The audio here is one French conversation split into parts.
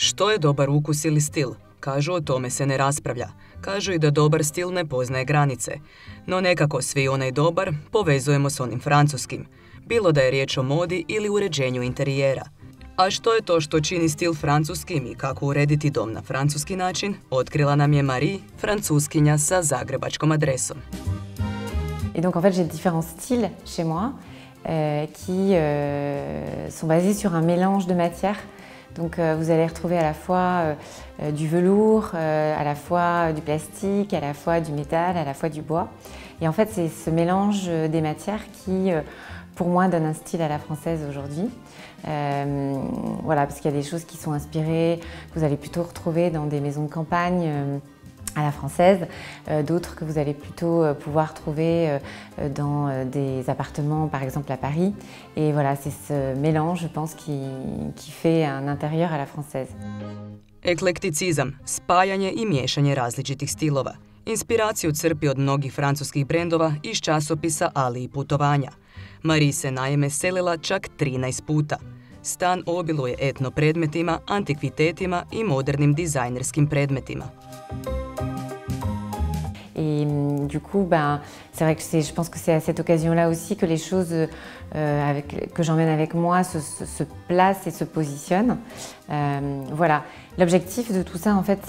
Što je dobar ukus ili stil? Kažu, o tome se ne raspravlja. Kažu i da dobar stil ne poznaje granice. No nekako svi onaj dobar povezujemo s onim francuskim. Bilo da je riječ o modi ili uređenju interijera. A što je to što čini stil francuskim i kako urediti dom na francuski način, otkrila nam je Marie, francuskinja sa zagrebačkom adresom. Et donc en fait j'ai différents styles chez moi qui sont basés sur un mélange de matières. Donc vous allez retrouver à la fois du velours, à la fois du plastique, à la fois du métal, à la fois du bois. Et en fait c'est ce mélange des matières qui pour moi donne un style à la française aujourd'hui. Voilà, parce qu'il y a des choses qui sont inspirées, que vous allez plutôt retrouver dans des maisons de campagne à la française, d'autres que vous allez plutôt pouvoir trouver dans des appartements, par exemple à Paris. Et voilà, c'est ce mélange, je pense, qui fait un intérieur à la française. Eklekticizam, spajanje i miješanje različitih stilova. Inspiraciju crpi od mnogih francuskih brendova iz časopisa, ali i putovanja. Marie se naime selila čak 13 puta. Stan obiluje etno predmetima, antikvitetima i modernim dizajnerskim predmetima. Et du coup, c'est vrai que je pense que c'est à cette occasion-là aussi que les choses que j'emmène avec moi se placent et se positionnent. Voilà. L'objectif de tout ça, en fait,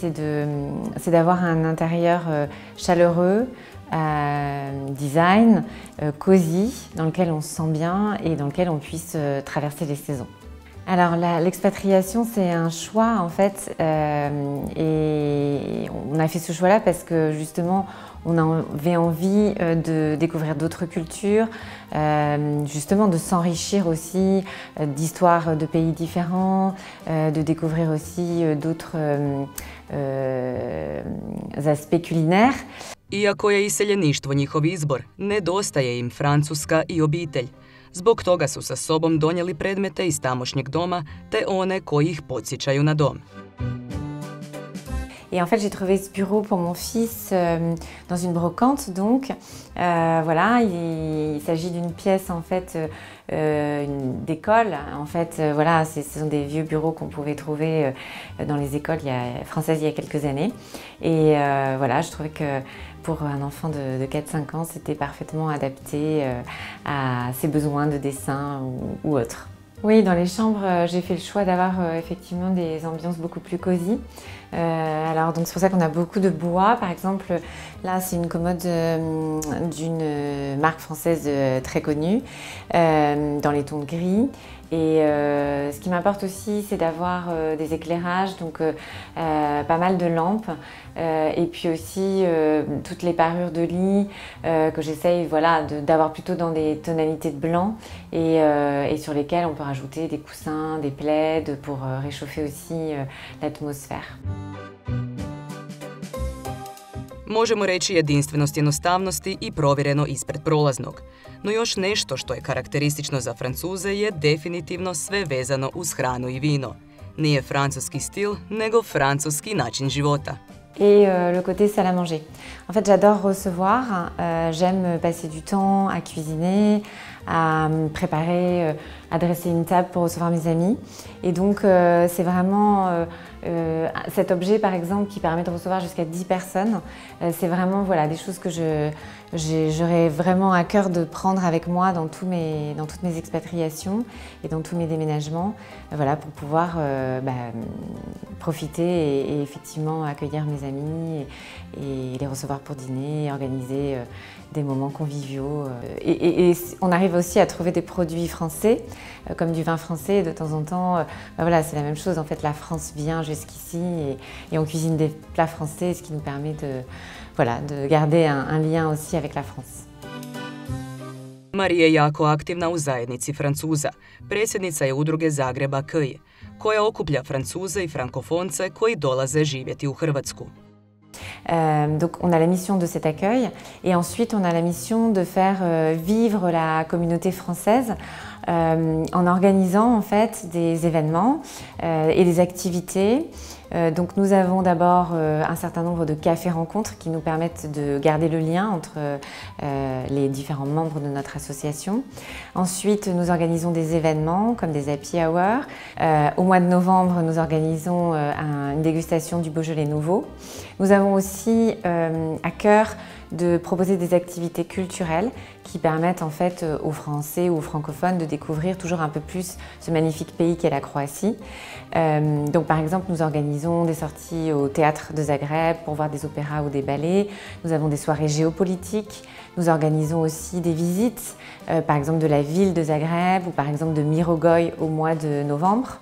c'est d'avoir un intérieur chaleureux, design, cosy, dans lequel on se sent bien et dans lequel on puisse traverser les saisons. Alors l'expatriation c'est un choix en fait et on a fait ce choix-là parce que justement on avait envie de découvrir d'autres cultures, justement de s'enrichir aussi d'histoires de pays différents, de découvrir aussi d'autres aspects culinaires. Iako je iseljeništvo njihov izbor, nedostaje im Francuska i obitelj. Zbog toga su sa sobom donijeli predmete iz tamošnjeg doma te one koji ih podsjećaju na dom. Et en fait, j'ai trouvé ce bureau pour mon fils dans une brocante, donc voilà, il s'agit d'une pièce en fait d'école. En fait, voilà, ce sont des vieux bureaux qu'on pouvait trouver dans les écoles françaises il y a quelques années. Et voilà, je trouvais que pour un enfant de 4-5 ans, c'était parfaitement adapté à ses besoins de dessin ou autres. Oui, dans les chambres, j'ai fait le choix d'avoir effectivement des ambiances beaucoup plus cosy. Alors donc c'est pour ça qu'on a beaucoup de bois. Par exemple, là c'est une commode d'une marque française très connue, dans les tons de gris. Et ce qui m'importe aussi, c'est d'avoir des éclairages, donc pas mal de lampes, et puis aussi toutes les parures de lit que j'essaye voilà, d'avoir plutôt dans des tonalités de blanc et sur lesquelles on peut rajouter des coussins, des plaids pour réchauffer aussi l'atmosphère. Možemo reći jedinstvenost jednostavnosti i provjereno ispred prolaznog. No još nešto što je karakteristično za Francuze je definitivno sve vezano uz hranu i vino. Nije francuski stil, nego francuski način života. Et le côté salle à manger. En fait, j'adore recevoir, j'aime passer du temps à cuisiner, à préparer, à dresser une table pour recevoir mes amis. Et donc, c'est vraiment cet objet, par exemple, qui permet de recevoir jusqu'à 10 personnes. C'est vraiment voilà, des choses que j'aurais vraiment à cœur de prendre avec moi dans toutes mes expatriations et dans tous mes déménagements, voilà, pour pouvoir profiter et effectivement accueillir mes amis et les recevoir pour dîner, et organiser des moments conviviaux. Et on arrive aussi à trouver des produits français, comme du vin français. Et de temps en temps, voilà, c'est la même chose. En fait, la France vient jusqu'ici et on cuisine des plats français, ce qui nous permet de garder un lien aussi avec la France. Marie je jako aktivna u zajednici Francuza. Predsjednica je udruge Zagreba KI, koja okuplja Francuze i frankofonce koji dolaze živjeti u Hrvatsku. Donc on a la mission de cet accueil et ensuite on a la mission de faire vivre la communauté française en organisant en fait des événements et des activités Donc nous avons d'abord un certain nombre de cafés-rencontres qui nous permettent de garder le lien entre les différents membres de notre association. Ensuite, nous organisons des événements comme des happy hours. Au mois de novembre, nous organisons une dégustation du Beaujolais nouveau. Nous avons aussi à cœur de proposer des activités culturelles qui permettent en fait aux Français ou aux francophones de découvrir toujours un peu plus ce magnifique pays qu'est la Croatie. Donc par exemple, nous organisons des sorties au théâtre de Zagreb pour voir des opéras ou des ballets. Nous avons des soirées géopolitiques. Nous organisons aussi des visites, par exemple de la ville de Zagreb ou par exemple de Mirogoj au mois de novembre.